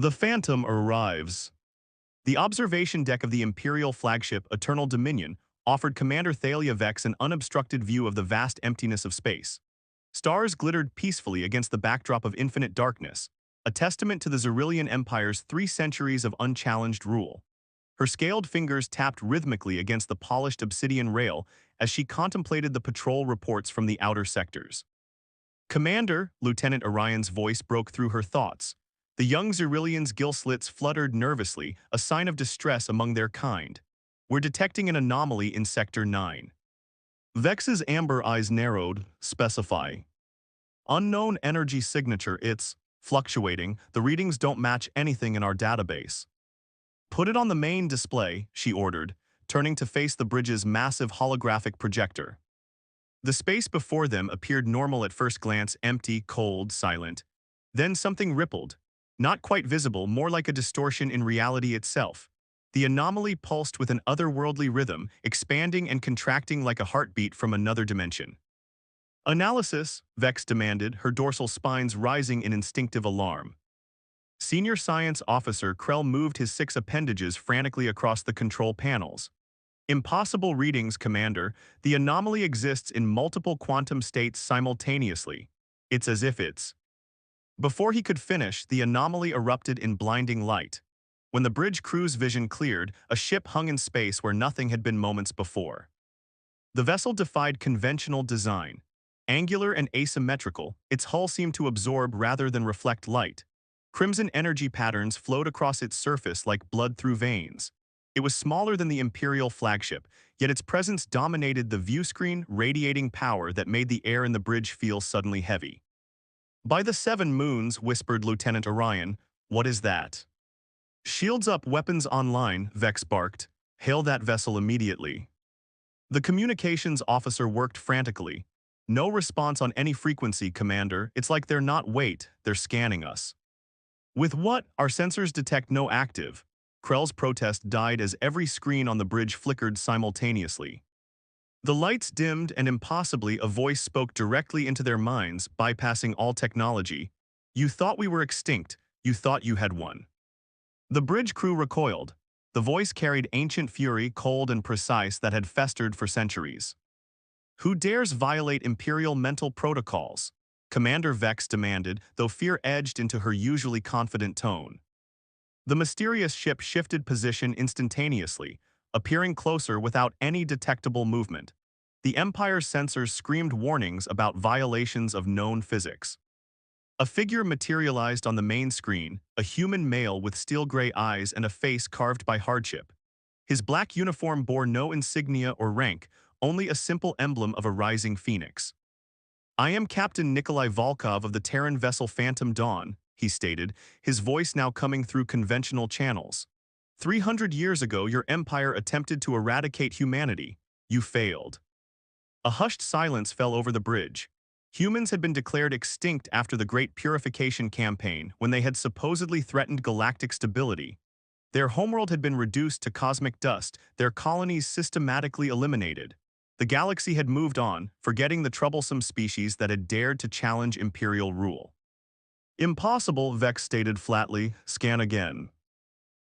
The Phantom arrives. The observation deck of the Imperial flagship Eternal Dominion offered Commander Thalia Vex an unobstructed view of the vast emptiness of space. Stars glittered peacefully against the backdrop of infinite darkness, a testament to the Xyrillian Empire's 3 centuries of unchallenged rule. Her scaled fingers tapped rhythmically against the polished obsidian rail as she contemplated the patrol reports from the outer sectors. Commander, Lieutenant Orion's voice broke through her thoughts. The young Xyrillian's gill slits fluttered nervously, a sign of distress among their kind. We're detecting an anomaly in Sector 9. Vex's amber eyes narrowed. Specify. Unknown energy signature. It's fluctuating. The readings don't match anything in our database. Put it on the main display, she ordered, turning to face the bridge's massive holographic projector. The space before them appeared normal at first glance, empty, cold, silent. Then something rippled. Not quite visible, more like a distortion in reality itself. The anomaly pulsed with an otherworldly rhythm, expanding and contracting like a heartbeat from another dimension. Analysis, Vex demanded, her dorsal spines rising in instinctive alarm. Senior Science Officer Krell moved his 6 appendages frantically across the control panels. Impossible readings, Commander. The anomaly exists in multiple quantum states simultaneously. It's as if it's... Before he could finish, the anomaly erupted in blinding light. When the bridge crew's vision cleared, a ship hung in space where nothing had been moments before. The vessel defied conventional design. Angular and asymmetrical, its hull seemed to absorb rather than reflect light. Crimson energy patterns flowed across its surface like blood through veins. It was smaller than the Imperial flagship, yet its presence dominated the viewscreen, radiating power that made the air in the bridge feel suddenly heavy. By the 7 moons, whispered Lieutenant Orion, what is that? Shields up, weapons online, Vex barked. Hail that vessel immediately. The communications officer worked frantically. No response on any frequency, Commander. It's like they're not wait, they're scanning us. With what? Our sensors detect no active. Krell's protest died as every screen on the bridge flickered simultaneously. The lights dimmed and impossibly a voice spoke directly into their minds, bypassing all technology. You thought we were extinct. You thought you had won. The bridge crew recoiled. The voice carried ancient fury, cold and precise, that had festered for centuries. Who dares violate Imperial mental protocols? Commander Vex demanded, though fear edged into her usually confident tone. The mysterious ship shifted position instantaneously, appearing closer without any detectable movement. The Empire's sensors screamed warnings about violations of known physics. A figure materialized on the main screen, a human male with steel-gray eyes and a face carved by hardship. His black uniform bore no insignia or rank, only a simple emblem of a rising phoenix. I am Captain Nikolai Volkov of the Terran vessel Phantom Dawn, he stated, his voice now coming through conventional channels. 300 years ago, your empire attempted to eradicate humanity. You failed. A hushed silence fell over the bridge. Humans had been declared extinct after the Great Purification Campaign, when they had supposedly threatened galactic stability. Their homeworld had been reduced to cosmic dust, their colonies systematically eliminated. The galaxy had moved on, forgetting the troublesome species that had dared to challenge Imperial rule. Impossible, Vex stated flatly. Scan again.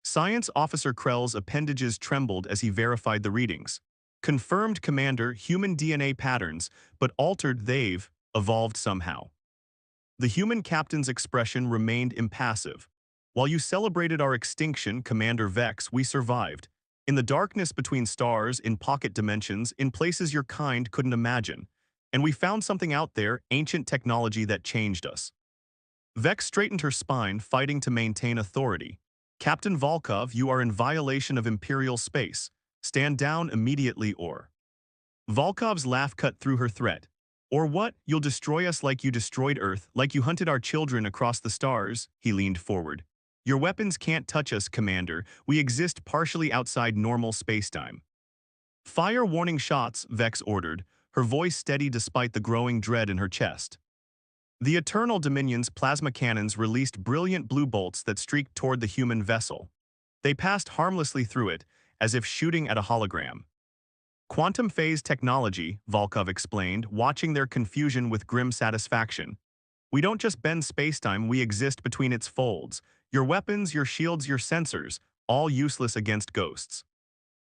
Science Officer Krell's appendages trembled as he verified the readings. Confirmed, Commander, human DNA patterns, but altered. They've evolved somehow. The human captain's expression remained impassive. While you celebrated our extinction, Commander Vex, we survived. In the darkness between stars, in pocket dimensions, in places your kind couldn't imagine. And we found something out there, ancient technology that changed us. Vex straightened her spine, fighting to maintain authority. Captain Volkov, you are in violation of Imperial space. Stand down immediately or... Volkov's laugh cut through her threat. Or what? You'll destroy us like you destroyed Earth, like you hunted our children across the stars, he leaned forward. Your weapons can't touch us, Commander. We exist partially outside normal spacetime. Fire warning shots, Vex ordered, her voice steady despite the growing dread in her chest. The Eternal Dominion's plasma cannons released brilliant blue bolts that streaked toward the human vessel. They passed harmlessly through it, as if shooting at a hologram. Quantum phase technology, Volkov explained, watching their confusion with grim satisfaction. We don't just bend spacetime, we exist between its folds. Your weapons, your shields, your sensors, all useless against ghosts.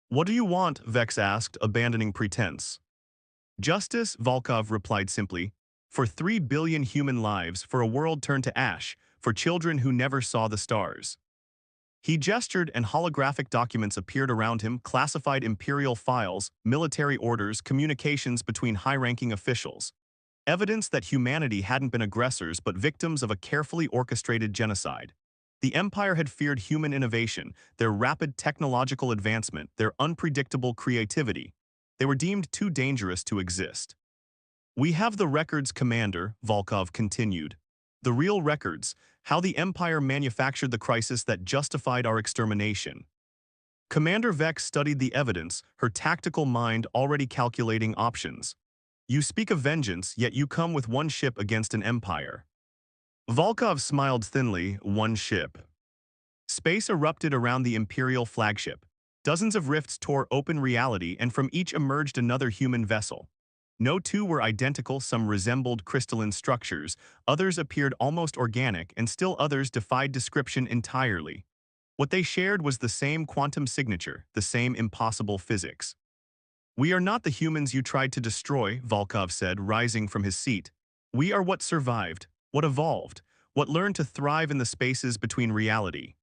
What do you want? Vex asked, abandoning pretense. Justice, Volkov replied simply. For 3 billion human lives, for a world turned to ash, for children who never saw the stars. He gestured and holographic documents appeared around him, classified imperial files, military orders, communications between high-ranking officials. Evidence that humanity hadn't been aggressors but victims of a carefully orchestrated genocide. The Empire had feared human innovation, their rapid technological advancement, their unpredictable creativity. They were deemed too dangerous to exist. We have the records, Commander, Volkov continued. The real records, how the Empire manufactured the crisis that justified our extermination. Commander Vex studied the evidence, her tactical mind already calculating options. You speak of vengeance, yet you come with one ship against an empire. Volkov smiled thinly, one ship. Space erupted around the Imperial flagship. Dozens of rifts tore open reality and from each emerged another human vessel. No two were identical, some resembled crystalline structures, others appeared almost organic, and still others defied description entirely. What they shared was the same quantum signature, the same impossible physics. We are not the humans you tried to destroy, Volkov said, rising from his seat. We are what survived, what evolved, what learned to thrive in the spaces between reality.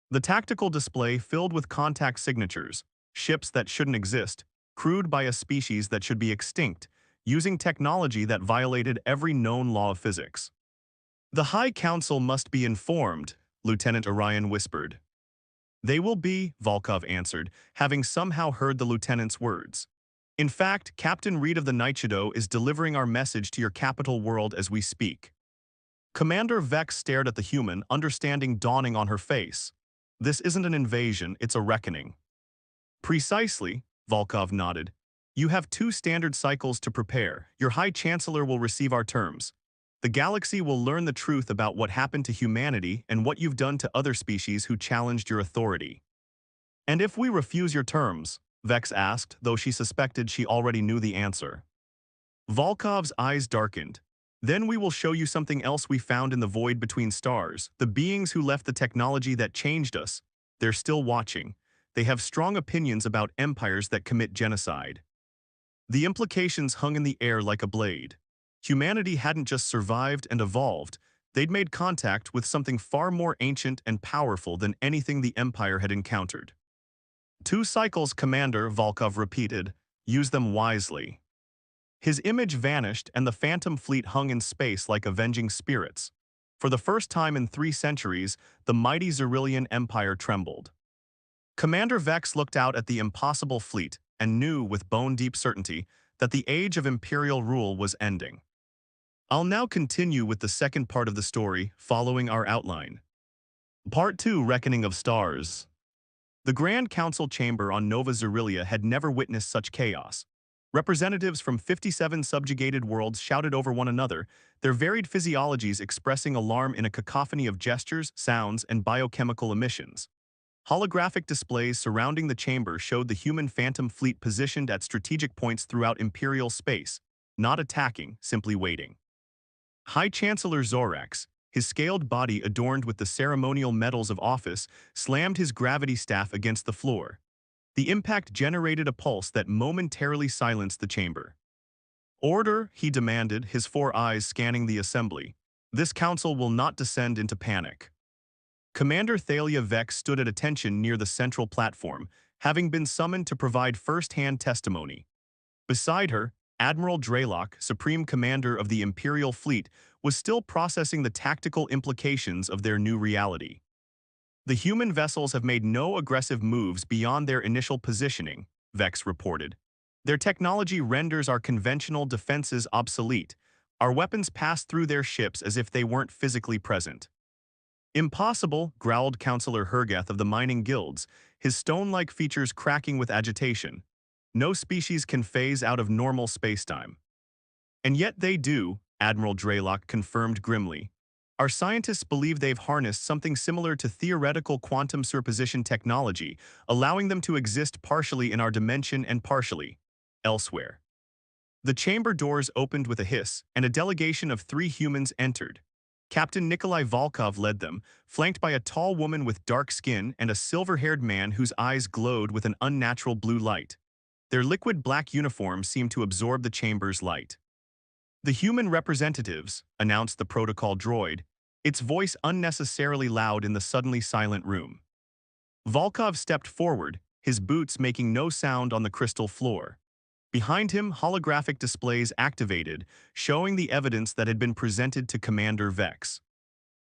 The tactical display filled with contact signatures, ships that shouldn't exist, crewed by a species that should be extinct, using technology that violated every known law of physics. The High Council must be informed, Lieutenant Orion whispered. They will be, Volkov answered, having somehow heard the lieutenant's words. In fact, Captain Reed of the Night Shadow is delivering our message to your capital world as we speak. Commander Vex stared at the human, understanding dawning on her face. This isn't an invasion, it's a reckoning. Precisely, Volkov nodded. You have 2 standard cycles to prepare. Your High Chancellor will receive our terms. The galaxy will learn the truth about what happened to humanity and what you've done to other species who challenged your authority. And if we refuse your terms? Vex asked, though she suspected she already knew the answer. Volkov's eyes darkened. Then we will show you something else we found in the void between stars, the beings who left the technology that changed us. They're still watching. They have strong opinions about empires that commit genocide. The implications hung in the air like a blade. Humanity hadn't just survived and evolved, they'd made contact with something far more ancient and powerful than anything the Empire had encountered. 2 cycles, Commander, Volkov repeated. Use them wisely. His image vanished and the Phantom Fleet hung in space like avenging spirits. For the first time in 3 centuries, the mighty Xyrillian Empire trembled. Commander Vex looked out at the impossible fleet and knew with bone-deep certainty that the age of Imperial rule was ending. I'll now continue with the second part of the story, following our outline. Part 2, Reckoning of Stars. The Grand Council chamber on Nova Xyrilia had never witnessed such chaos. Representatives from 57 subjugated worlds shouted over one another, their varied physiologies expressing alarm in a cacophony of gestures, sounds, and biochemical emissions. Holographic displays surrounding the chamber showed the human Phantom Fleet positioned at strategic points throughout Imperial space, not attacking, simply waiting. High Chancellor Zorax, his scaled body adorned with the ceremonial medals of office, slammed his gravity staff against the floor. The impact generated a pulse that momentarily silenced the chamber. Order, he demanded, his 4 eyes scanning the assembly. This council will not descend into panic. Commander Thalia Vex stood at attention near the central platform, having been summoned to provide first-hand testimony. Beside her, Admiral Draylock, Supreme Commander of the Imperial Fleet, was still processing the tactical implications of their new reality. The human vessels have made no aggressive moves beyond their initial positioning, Vex reported. Their technology renders our conventional defenses obsolete. Our weapons pass through their ships as if they weren't physically present. Impossible, growled Councillor Hergath of the mining guilds, his stone-like features cracking with agitation. No species can phase out of normal spacetime. And yet they do, Admiral Draylock confirmed grimly. Our scientists believe they've harnessed something similar to theoretical quantum superposition technology, allowing them to exist partially in our dimension and partially elsewhere. The chamber doors opened with a hiss, and a delegation of 3 humans entered. Captain Nikolai Volkov led them, flanked by a tall woman with dark skin and a silver-haired man whose eyes glowed with an unnatural blue light. Their liquid black uniforms seemed to absorb the chamber's light. "The human representatives," announced the protocol droid, its voice unnecessarily loud in the suddenly silent room. Volkov stepped forward, his boots making no sound on the crystal floor. Behind him, holographic displays activated, showing the evidence that had been presented to Commander Vex.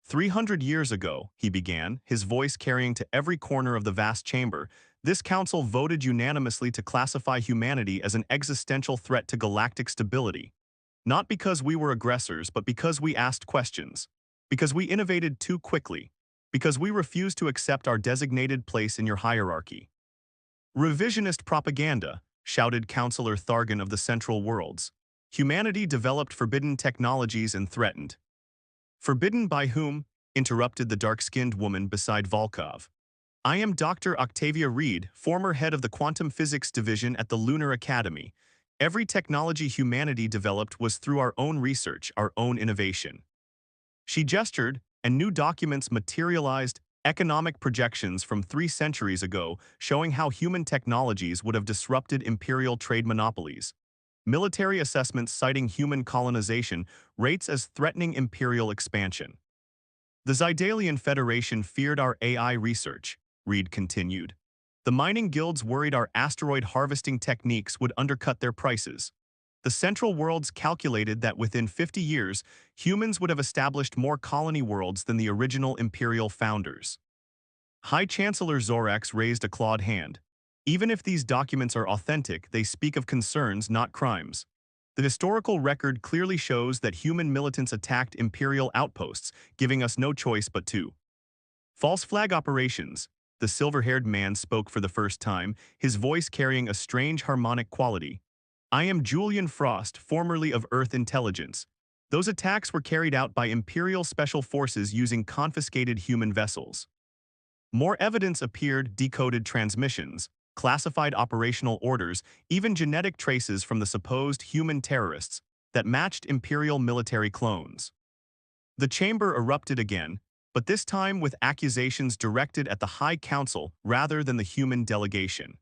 300 years ago, he began, his voice carrying to every corner of the vast chamber, this council voted unanimously to classify humanity as an existential threat to galactic stability. Not because we were aggressors, but because we asked questions. Because we innovated too quickly. Because we refused to accept our designated place in your hierarchy. "Revisionist propaganda," shouted Councillor Thargan of the Central Worlds. "Humanity developed forbidden technologies and threatened." "Forbidden by whom?" interrupted the dark-skinned woman beside Volkov. "I am Dr. Octavia Reed, former head of the Quantum Physics Division at the Lunar Academy. Every technology humanity developed was through our own research, our own innovation." She gestured, and new documents materialized, economic projections from 3 centuries ago showing how human technologies would have disrupted imperial trade monopolies. Military assessments citing human colonization rates as threatening imperial expansion. "The Zydalian Federation feared our AI research," Reed continued. "The mining guilds worried our asteroid harvesting techniques would undercut their prices. The Central Worlds calculated that within 50 years, humans would have established more colony worlds than the original imperial founders." High Chancellor Zorax raised a clawed hand. "Even if these documents are authentic, they speak of concerns, not crimes. The historical record clearly shows that human militants attacked imperial outposts, giving us no choice but to." "False flag operations," the silver-haired man spoke for the first time, his voice carrying a strange harmonic quality. "I am Julian Frost, formerly of Earth Intelligence. Those attacks were carried out by Imperial Special Forces using confiscated human vessels." More evidence appeared: decoded transmissions, classified operational orders, even genetic traces from the supposed human terrorists that matched Imperial military clones. The chamber erupted again, but this time with accusations directed at the High Council rather than the human delegation.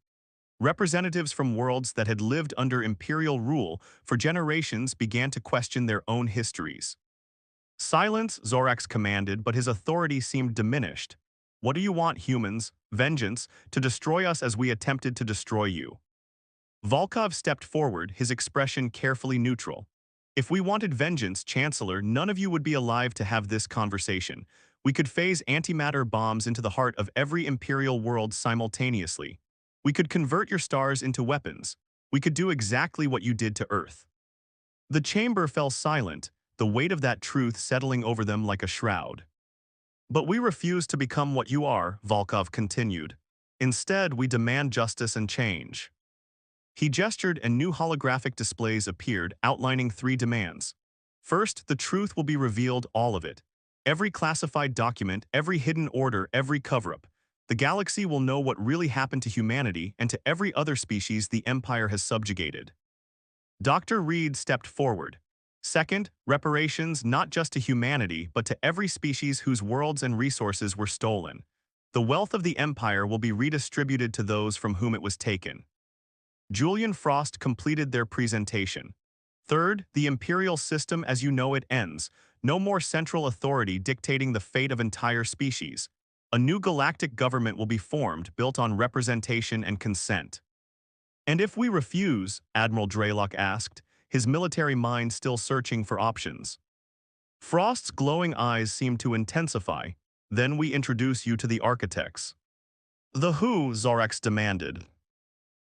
Representatives from worlds that had lived under imperial rule for generations began to question their own histories. "Silence," Zorax commanded, but his authority seemed diminished. "What do you want, humans? Vengeance, to destroy us as we attempted to destroy you." Volkov stepped forward, his expression carefully neutral. "If we wanted vengeance, Chancellor, none of you would be alive to have this conversation. We could phase antimatter bombs into the heart of every imperial world simultaneously. We could convert your stars into weapons. We could do exactly what you did to Earth." The chamber fell silent, the weight of that truth settling over them like a shroud. "But we refuse to become what you are," Volkov continued. "Instead, we demand justice and change." He gestured and new holographic displays appeared, outlining 3 demands. First, the truth will be revealed, all of it. Every classified document, every hidden order, every cover-up. The galaxy will know what really happened to humanity and to every other species the Empire has subjugated. Dr. Reed stepped forward. Second, reparations not just to humanity but to every species whose worlds and resources were stolen. The wealth of the Empire will be redistributed to those from whom it was taken. Julian Frost completed their presentation. Third, the imperial system as you know it ends. No more central authority dictating the fate of entire species. A new galactic government will be formed, built on representation and consent. "And if we refuse?" Admiral Draylock asked, his military mind still searching for options. Frost's glowing eyes seemed to intensify. "Then we introduce you to the architects." "The who?" Zorax demanded.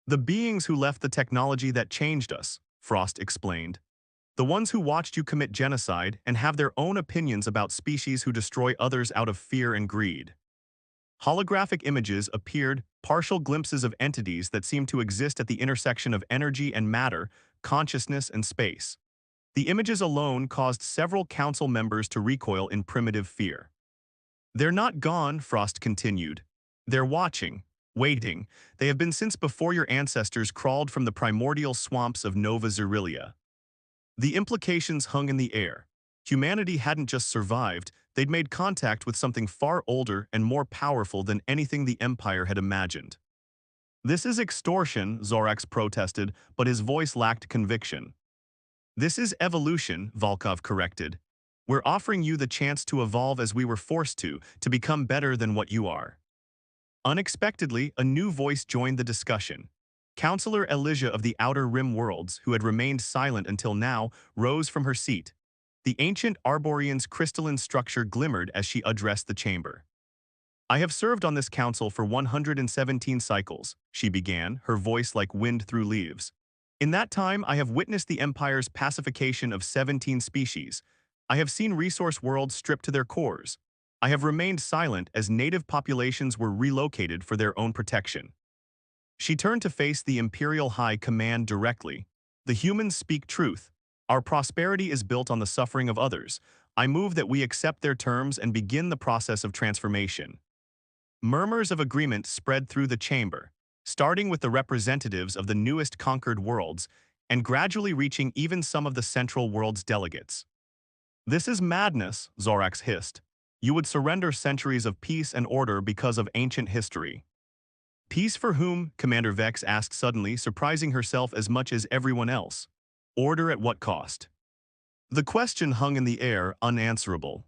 "The beings who left the technology that changed us," Frost explained. "The ones who watched you commit genocide and have their own opinions about species who destroy others out of fear and greed." Holographic images appeared, partial glimpses of entities that seemed to exist at the intersection of energy and matter, consciousness and space. The images alone caused several council members to recoil in primitive fear. "They're not gone," Frost continued. "They're watching, waiting. They have been since before your ancestors crawled from the primordial swamps of Nova Xerilia." The implications hung in the air. Humanity hadn't just survived, they'd made contact with something far older and more powerful than anything the Empire had imagined. This is extortion, Zorax protested, but his voice lacked conviction. This is evolution, Volkov corrected. We're offering you the chance to evolve as we were forced to become better than what you are. Unexpectedly, a new voice joined the discussion. Counselor Elysia of the Outer Rim Worlds, who had remained silent until now, rose from her seat. The ancient Arborian's crystalline structure glimmered as she addressed the chamber. I have served on this council for 117 cycles, she began, her voice like wind through leaves. In that time, I have witnessed the Empire's pacification of 17 species. I have seen resource worlds stripped to their cores. I have remained silent as native populations were relocated for their own protection. She turned to face the Imperial High Command directly. The humans speak truth. Our prosperity is built on the suffering of others. I move that we accept their terms and begin the process of transformation. Murmurs of agreement spread through the chamber, starting with the representatives of the newest conquered worlds and gradually reaching even some of the Central World's delegates. This is madness, Zorax hissed. You would surrender centuries of peace and order because of ancient history. Peace for whom? Commander Vex asked suddenly, surprising herself as much as everyone else. Order at what cost? The question hung in the air, unanswerable.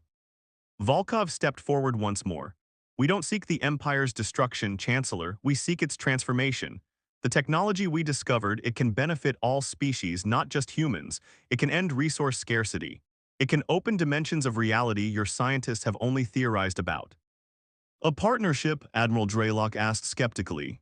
Volkov stepped forward once more. We don't seek the Empire's destruction, Chancellor, we seek its transformation. The technology we discovered, it can benefit all species, not just humans. It can end resource scarcity. It can open dimensions of reality your scientists have only theorized about. A partnership? Admiral Draylock asked skeptically.